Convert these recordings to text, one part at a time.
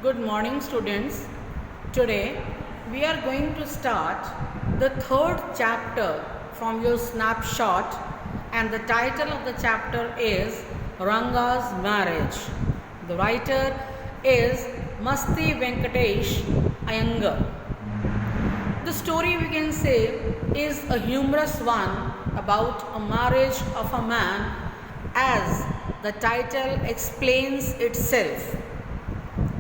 Good morning, students. Today we are going to start the third chapter from your snapshot, and the title of the chapter is Ranga's Marriage. The writer is Masti Venkatesh Iyengar. The story, we can say, is a humorous one about a marriage of a man, as the title explains itself.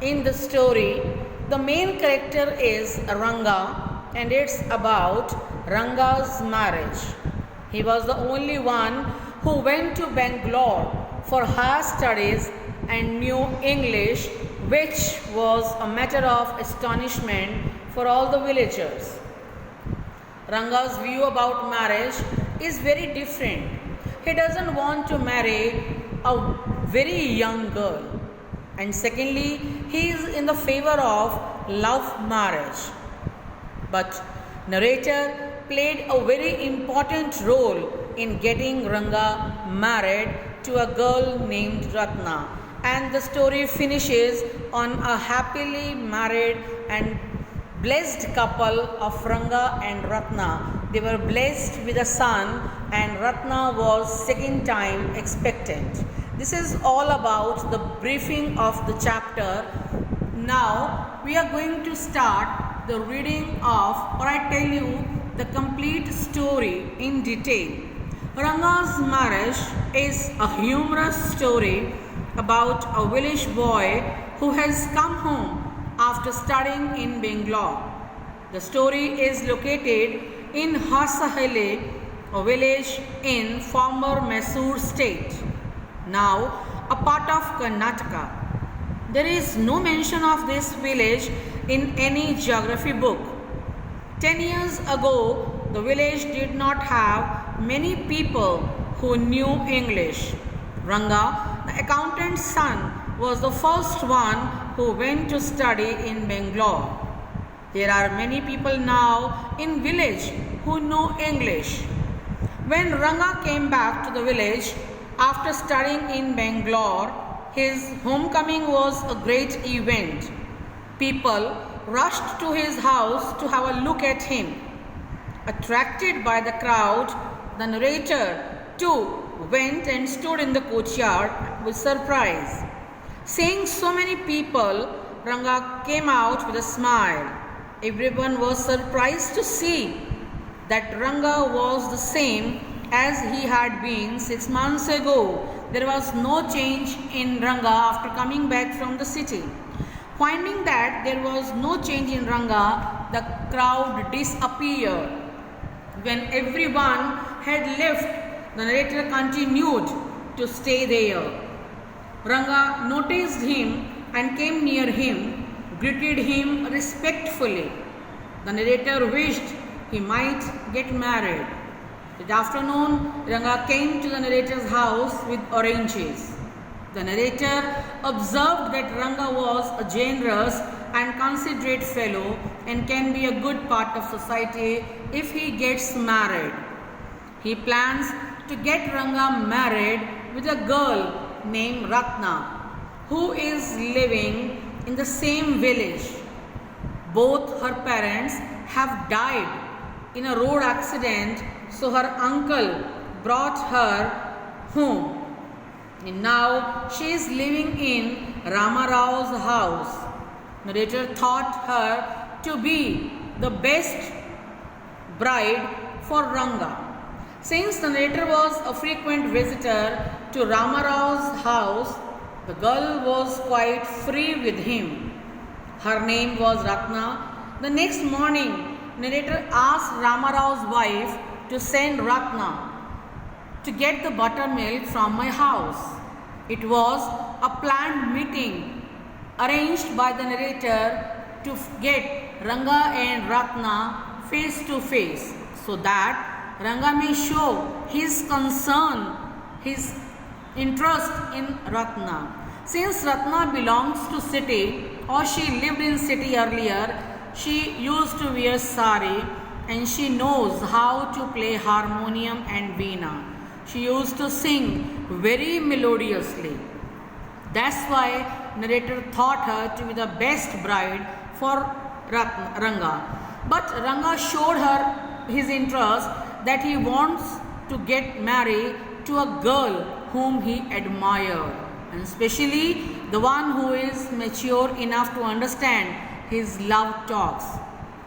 In the story, the main character is Ranga, and it's about Ranga's marriage. He was the only one who went to Bangalore for higher studies and knew English, which was a matter of astonishment for all the villagers. Ranga's view about marriage is very different. He doesn't want to marry a very young girl. And secondly, he is in the favor of love marriage. But narrator played a very important role in getting Ranga married to a girl named Ratna. And the story finishes on a happily married and blessed couple of Ranga and Ratna. They were blessed with a son, and Ratna was second time expectant. This is all about the briefing of the chapter. Now we are going to start the reading of, or I tell you, the complete story in detail. Ranga's Marriage is a humorous story about a village boy who has come home after studying in Bangalore. The story is located in Hasahale, a village in former Mysore state, now a part of Karnataka. There is no mention of this village in any geography book. 10 years ago, the village did not have many people who knew English. Ranga, the accountant's son, was the first one who went to study in Bangalore. There are many people now in village who know English. When Ranga came back to the village after studying in Bangalore, his homecoming was a great event. People rushed to his house to have a look at him. Attracted by the crowd, the narrator too went and stood in the courtyard with surprise. Seeing so many people, Ranga came out with a smile. Everyone was surprised to see that Ranga was the same as he had been 6 months ago. There was no change in Ranga after coming back from the city. Finding that there was no change in Ranga, the crowd disappeared. When everyone had left, the narrator continued to stay there. Ranga noticed him and came near him, greeted him respectfully. The narrator wished he might get married. That afternoon, Ranga came to the narrator's house with oranges. The narrator observed that Ranga was a generous and considerate fellow and can be a good part of society if he gets married. He plans to get Ranga married with a girl named Ratna, who is living in the same village. Both her parents have died in a road accident, so her uncle brought her home. And now she is living in Ramarao's house. Narrator thought her to be the best bride for Ranga. Since the narrator was a frequent visitor to Ramarao's house, the girl was quite free with him. Her name was Ratna. The next morning, narrator asked Ramarao's wife to send Ratna to get the buttermilk from my house. It was a planned meeting arranged by the narrator to get Ranga and Ratna face to face, so that Ranga may show his concern, his interest in Ratna. Since Ratna belongs to city, or she lived in city earlier, she used to wear sari and she knows how to play harmonium and veena. She used to sing very melodiously. That's why narrator thought her to be the best bride for Ranga. But Ranga showed her his interest that he wants to get married to a girl whom he admired, and especially the one who is mature enough to understand his love talks.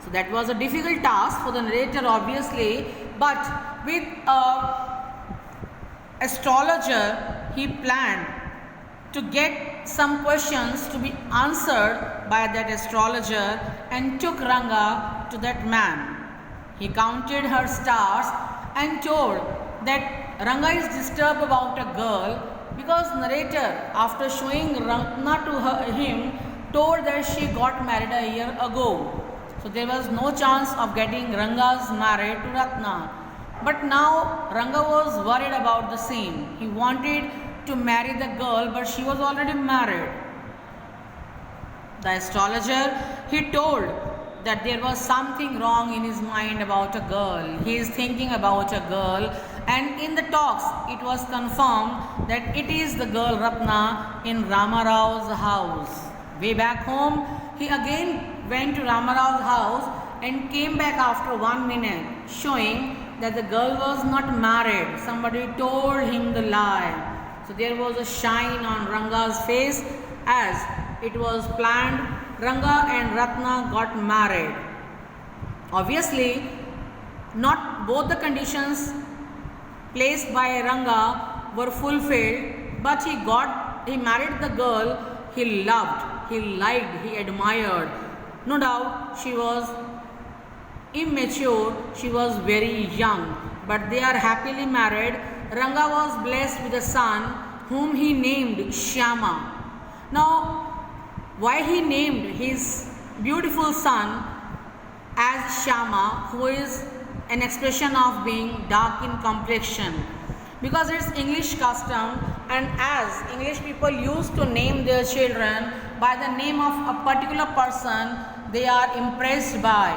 So that was a difficult task for the narrator, obviously, but with astrologer he planned to get some questions to be answered by that astrologer and took Ranga to that man. He counted her stars and told that Ranga is disturbed about a girl because narrator, after showing Ranga to him, told that she got married a year ago. So there was no chance of getting Ranga's married to Ratna. But now Ranga was worried about the same. He wanted to marry the girl, but she was already married. The astrologer, he told that there was something wrong in his mind about a girl. He is thinking about a girl, and in the talks it was confirmed that it is the girl Ratna in Rama Rao's house. Way back home, he again went to Rama Rao's house and came back after 1 minute, showing that the girl was not married. Somebody told him the lie. So there was a shine on Ranga's face as it was planned. Ranga and Ratna got married. Obviously, not both the conditions placed by Ranga were fulfilled, but he married the girl he loved, he liked, he admired. No doubt she was immature, she was very young, but they are happily married. Ranga was blessed with a son whom he named Shyama. Now, why he named his beautiful son as Shyama, who is an expression of being dark in complexion? Because it's English custom, and as English people used to name their children by the name of a particular person they are impressed by.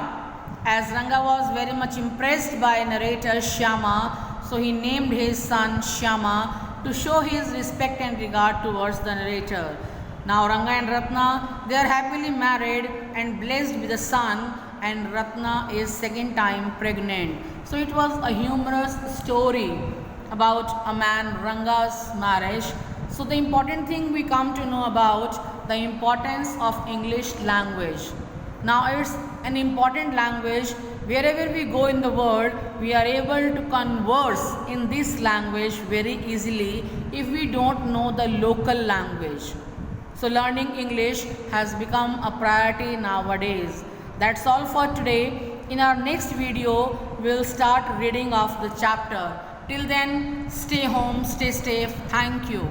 As Ranga was very much impressed by narrator Shyama, so he named his son Shyama to show his respect and regard towards the narrator. Now Ranga and Ratna, they are happily married and blessed with a son, and Ratna is second time pregnant. So it was a humorous story about a man Ranga's marriage. So the important thing we come to know about the importance of English language. Now it's an important language. Wherever we go in the world, we are able to converse in this language very easily if we don't know the local language. So learning English has become a priority nowadays. That's all for today. In our next video, we'll start reading of the chapter. Till then, stay home, stay safe. Thank you.